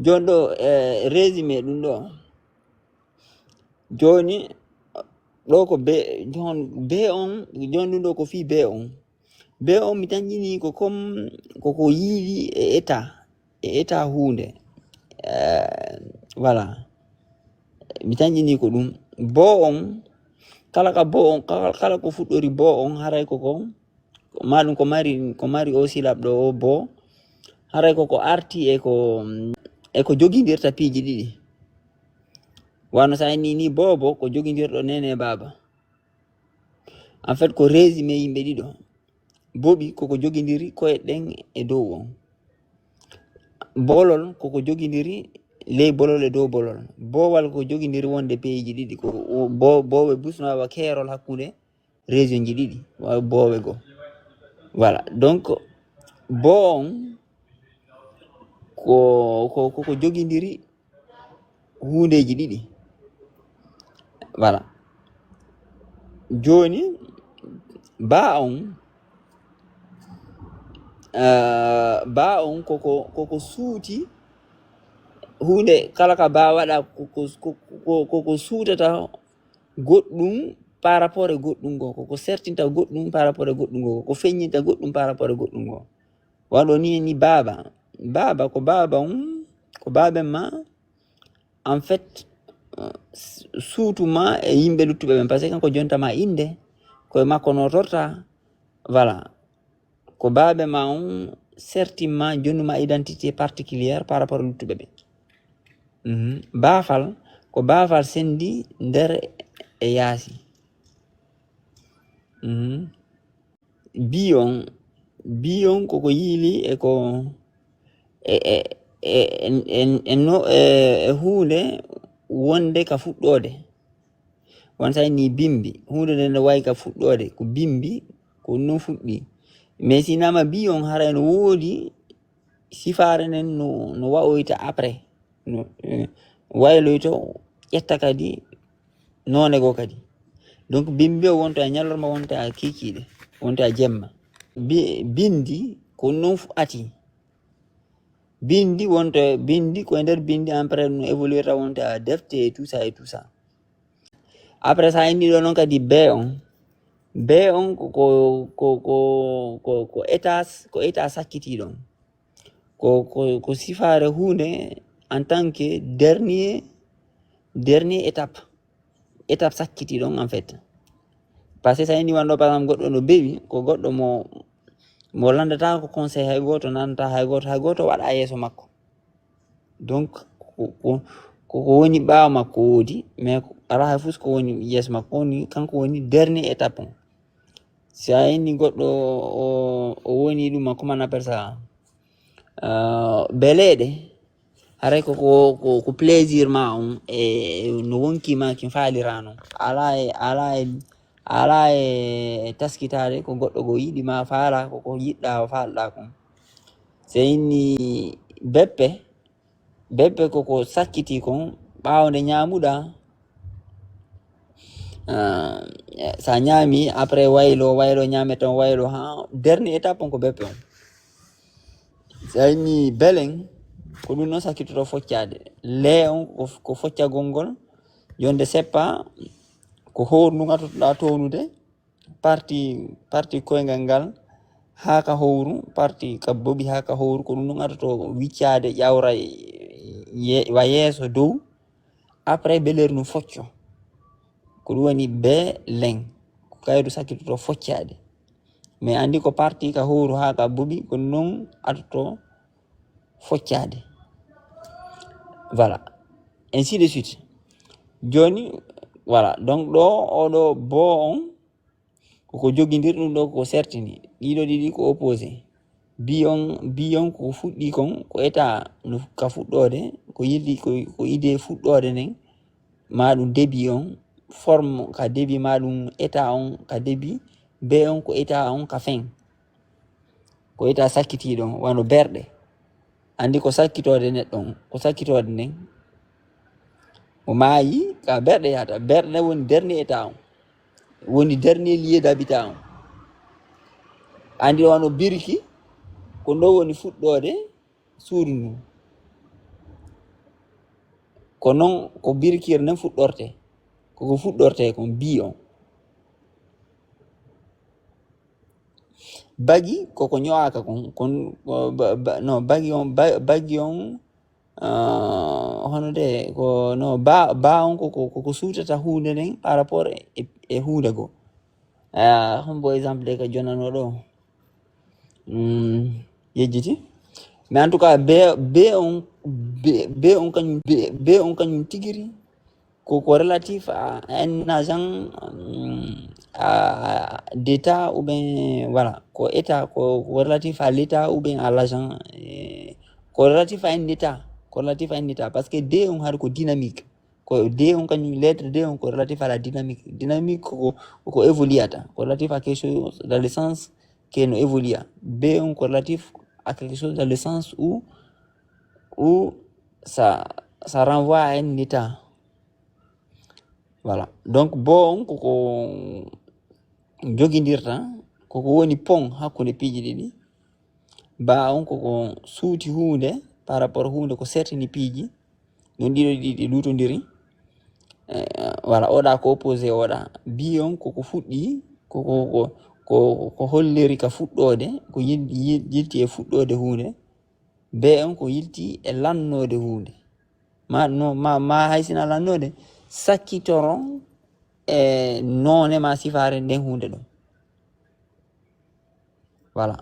jondo résumé ɗum ɗo joni ɗo ko be jon be on jon ɗum ɗo ko fi be on mi tanjini ko comme koko yiili e état hunde voilà mi tanjini ko ɗum bo on kala ko fuɗɗori bo on haray koko maɗum ko mari o silab ɗo o bo haray koko arti eko jogindirta piiji ɗiɗi wano sa ni bobo ko jogindirɗo nene baba en fait ko résumé yimɓe ɗiɗo boɓi koko jogindiri koye ɗen e dow on bolol koko jogindiri ley bolol e dow bolol bowal ko jogindiri wonde peeji ɗiɗi ko boɓe busnowa keerol hakkude région ji ɗiɗi wawi bowe go voilà donc bo on koko jogindiri hundeji ɗiɗi voilà joni ba on koko suuti hunde kala ka ba waɗa koko suutata goɗɗum par rapport e goɗɗum go koko sertinta goɗɗum par rapport e goɗɗum go koko feññinta goɗɗum par rapport e goɗɗum go waɗo ni baba ko baba on ko baben ma en fait suutuma e yimɓe luttuɓe ɓen par ce que kanko jontama inde koye makko no torta voilà ko babe ma on certainement jonnuma identité particulière par rapport luttuɓe ɓe baafal ko baafal sendi nder e yaasi biyon koko yiili eko hunde wonde ka fuɗɗode won say ni bimbi hunde nde wayi ka fuɗɗode ko bimbi ko non fuɗɗi mais sinama biyon haray no woodi sifare nden no waoyta après no wayloyto ƴetta kadi none go kadi donc bimbi o wonto a ñallorma wonto a kikiɗe wonto a jemma bindi ko non ati bindi ko nder bindi après no évoluer ta wonto a defte et tout ça après ça inni ɗo noon kadi be on ko état sakkitiɗon ko sifare hunde en tant que dernier étape sakkitiɗon en fait par ce que sa inni wanɗo par exemple goɗɗo no bewi ko goɗɗo mo landata ko conseil hay goto nanta hay goto waɗa yeeso makko donc ko woni ɓaawa makko woodi mais ala hay fus ko woni yeeso makko woni kanko woni dernier étape on sa inni goɗɗo o woni ɗum comment on appelle ça beleɗe haray ko plaisir ma on e no wonkima kin faalirano ala e taskitade ko goɗɗo go yiɗi ma faala koko yiɗɗa o faalɗa kon so inni beppe koko sakkiti kon ɓawde ñamuɗa sa ñaami après waylo ñamete on waylo ha dernier étape on ko beppe on so inni belen ko ɗum noon sakkitoto foccade le on ko foccagol ngol jonde seppa ko howru ndu gattotoɗa townude parti koyngal ngal ha ka howru parti ka boɓi ha ka howru ko ɗum ɗum gattoto wiccade ƴawra wa yeeso dow après beleru ndu focco ko ɗum woni be len ko kayru sakkitoto foccade mais andi ko parti ka howru ha ka boɓi ko non atoto foccade voilà ainsi de suite joni voilà donc ɗo oɗo bo on koko joguidir ɗum ɗo koko sertini ɗiɗo ɗiɗi ko opposé biyon ko fuɗɗi kon ko état ka fuɗɗode ko yilli ko idée fuɗɗode nden maɗum débit on forme ka débit maɗum état on ka débit be on ko état on ka fin ko état sakkitiɗon wano berɗe andi ko sakkitode neɗɗon ko sakkitode nden o maayi ka berɗe yahata berɗe woni dernier état on woni dernier lieu d'habitat on andi wano birki ko ndo woni fuɗɗode suudu ndu ko non ko birkir nden fuɗɗorte koko fuɗɗorte kon bi on bagi koko ñowaka kon no bagi on hono de ko no ba on koko suutata hunde nden par rapport e hunde go hombo exemple de ka jonnano ɗo yejjiti mais en tout cas be on kañum tigiri ko relatif à un agent d'état ou bien voilà ko état ko relatif à l'état ou bien à l'agent ko relatif à un état parce que D on har ko dynamique ko D on kañum lettre D on ko relatif à la dynamique ko évoluata ko relatif à quelque chose dans le sens que no évolua B on ko relatif à quelque chose dans le sens où ça renvoie à un état. Voilà. Donc bon koko jogindirta koko woni pont hakkunde piiji ɗiɗi ba on koko suuti hunde par rapport hunde ko certaini piiji non ɗiɗo ɗiɗi lutodiri voilà oɗa ko opposé oɗa bi on koko fuɗɗi ko holliri ka fuɗɗode ko yilti e fuɗɗode hunde be on ko yilti e lannode hunde ma haysina lannode sakkitoron e none ma sifare nden hunde ɗo voilà